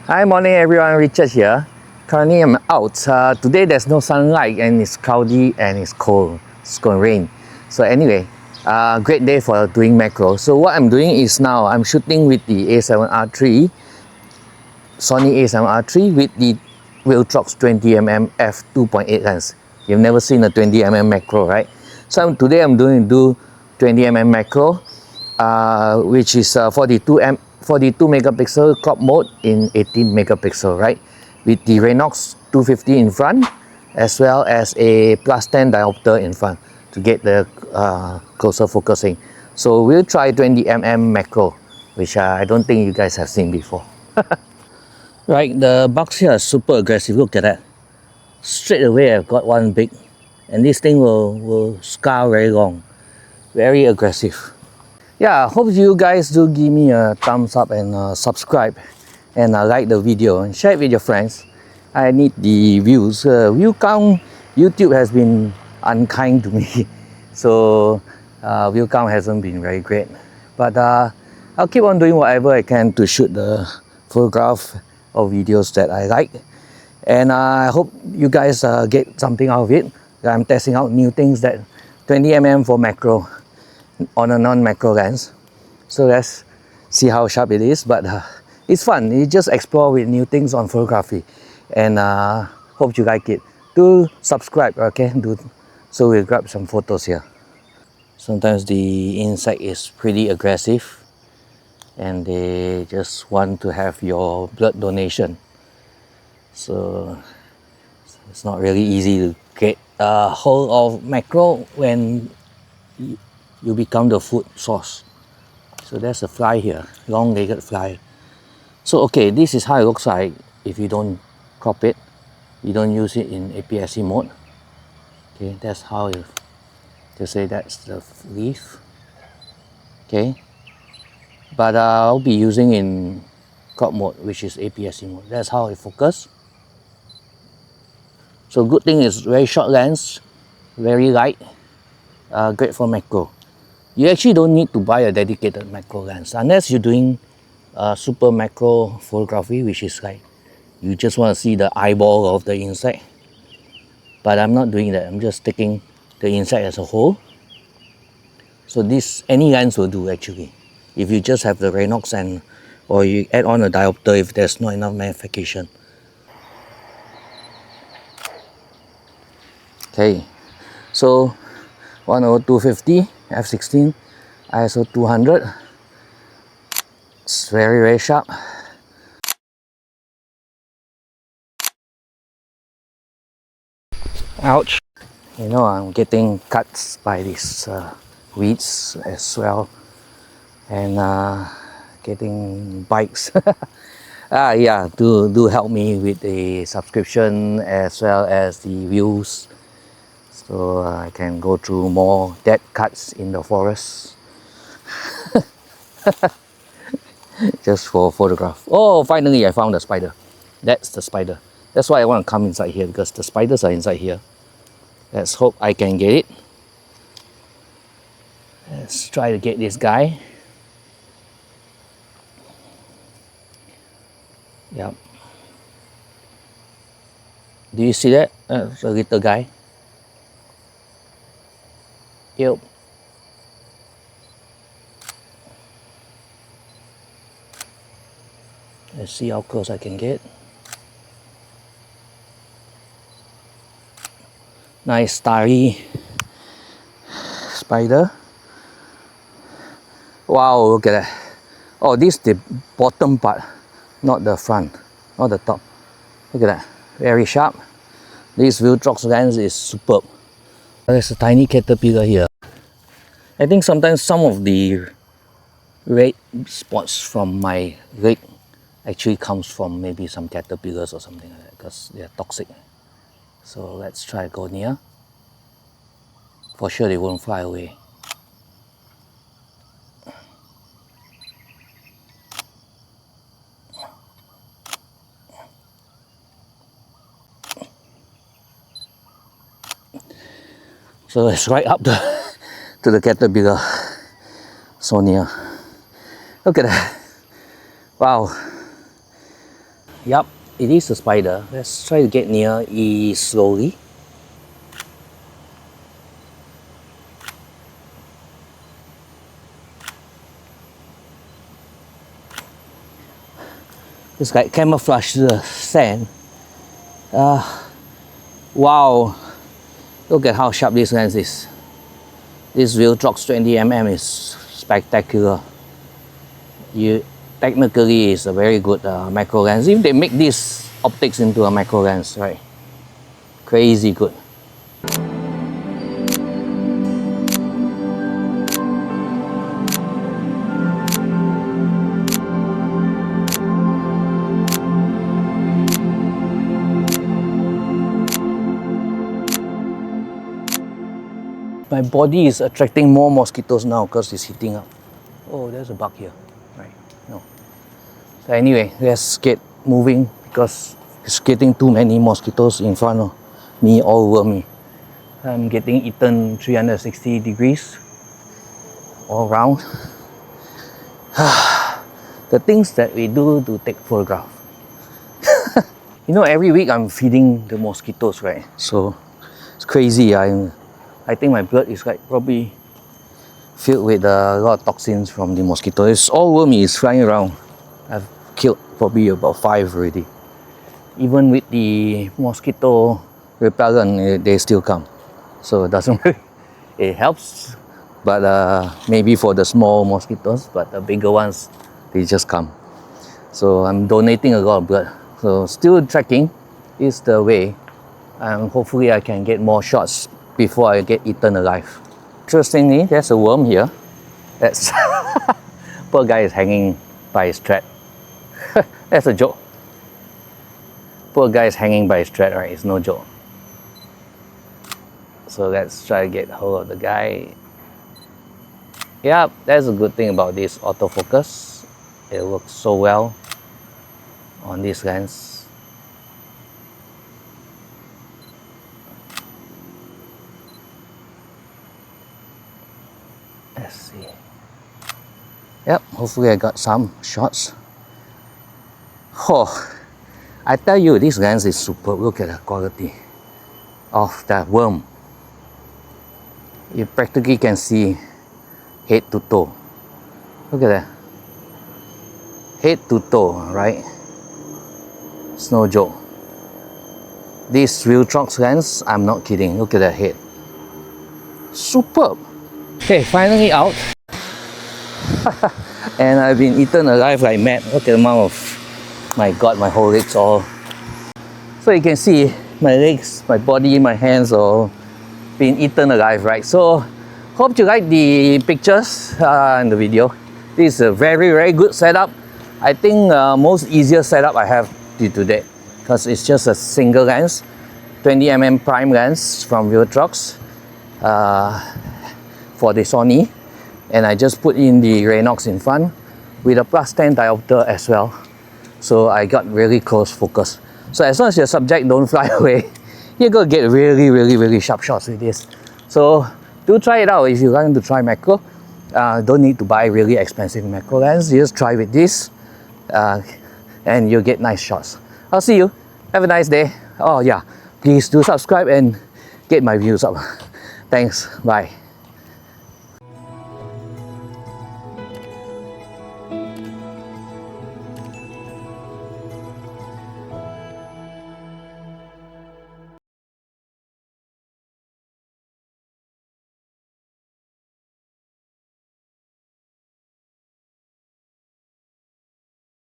Hi, morning everyone, Richard here. Currently I'm out. Today there's no sunlight and it's cloudy and it's cold. It's going to rain. So anyway, great day for doing macro. So what I'm doing is now I'm shooting with the A7R3, Sony A7R3 with the Viltrox 20mm f2.8 lens. You've never seen a 20mm macro, right? So today I'm doing 20mm macro, which is 42 megapixel crop mode in 18 megapixel, right? With the Renox 250 in front, as well as a plus 10 diopter in front to get the closer focusing. So we'll try 20mm macro, which I don't think you guys have seen before. Right, the box here is super aggressive. Look at that. Straight away I've got one big, and this thing will scar very long. Very aggressive. Yeah, hope you guys do give me a thumbs up and subscribe and like the video and share it with your friends. I need the views. View count, YouTube has been unkind to me, so view count hasn't been very great. But I'll keep on doing whatever I can to shoot the photograph or videos that I like. And I hope you guys get something out of it. I'm testing out new things, that 20mm for macro on a non-macro lens. So let's see how sharp it is, but it's fun. You just explore with new things on photography, and hope you like it. Do subscribe, okay? So we'll grab some photos here. Sometimes the insect is pretty aggressive and they just want to have your blood donation. So it's not really easy to get a hold of macro when you become the food source. So there's a fly here, long-legged fly. So okay, this is how it looks like if you don't crop it, you don't use it in APS-C mode. Okay, that's how you say that's the leaf. Okay, but I'll be using in crop mode, which is APS-C mode. That's how it focuses. So good thing is very short lens, very light, great for macro. You actually don't need to buy a dedicated macro lens unless you're doing super macro photography, which is like you just want to see the eyeball of the insect. But I'm not doing that. I'm just taking the insect as a whole. So this, any lens will do actually. If you just have the Renox or you add on a diopter if there's not enough magnification. Okay, so 10250 f16 ISO 200. It's very sharp. Ouch. You know, I'm getting cuts by these weeds as well, and getting bites. Yeah, do help me with the subscription as well as the views, so I can go through more dead cuts in the forest. Just for photograph. Oh, finally I found the spider. That's the spider. That's why I want to come inside here, because the spiders are inside here. Let's hope I can get it. Let's try to get this guy. Yep. Do you see that? That's a little guy. Yep. Let's see how close I can get. Nice starry spider. Wow, look at that. Oh, this is the bottom part, not the front, not the top. Look at that, very sharp. This Viltrox lens is superb. There's a tiny caterpillar here. I think sometimes some of the red spots from my leg actually comes from maybe some caterpillars or something like that, because they're toxic. So let's try to go near. For sure they won't fly away. So it's right up to the caterpillar. So near. Look at that. Wow. Yup, it is a spider. Let's try to get near slowly. It's like camouflage the sand. Wow, look at how sharp this lens is. This Viltrox 20mm is spectacular. Technically is a very good macro lens. If they make this optics into a macro lens, right? Crazy good. My body is attracting more mosquitoes now because it's heating up. Oh, there's a bug here. Right, no. So anyway, let's get moving because it's getting too many mosquitoes in front of me, all over me. I'm getting eaten 360 degrees all around. The things that we do to take photograph. You know, every week I'm feeding the mosquitoes, right? So it's crazy. I think my blood is like probably filled with a lot of toxins from the mosquito. It's all over me, it's flying around. I've killed probably about 5 already. Even with the mosquito repellent, they still come. So it doesn't really, it helps, but maybe for the small mosquitoes, but the bigger ones, they just come. So I'm donating a lot of blood. So still tracking is the way, and hopefully I can get more shots before I get eaten alive. Interestingly, there's a worm here. That's poor guy is hanging by his thread. That's a joke. Poor guy is hanging by his thread, right? It's no joke. So let's try to get hold of the guy. Yeah, that's a good thing about this autofocus. It works so well on this lens. Let's see. Yep, hopefully I got some shots. Oh, I tell you, this lens is superb. Look at the quality of that worm. You practically can see head to toe. Look at that. Head to toe, right? It's no joke. This Viltrox lens, I'm not kidding. Look at that head. Superb. Okay, finally out. And I've been eaten alive like mad. Look at the amount of, my god, my whole legs all. So you can see my legs, my body, my hands all been eaten alive, right? So hope you like the pictures and the video. This is a very, very good setup. I think most easiest setup I have to today, because it's just a single lens, 20mm prime lens from Viltrox for the Sony, and I just put in the Raynox in front with a +10 diopter as well, so I got really close focus. So as long as your subject don't fly away, you're gonna get really, really, really sharp shots with this. So do try it out if you're going to try macro. Don't need to buy really expensive macro lens, just try with this and you'll get nice shots. I'll see you. Have a nice day. Oh yeah, please do subscribe and get my views up. Thanks. Bye.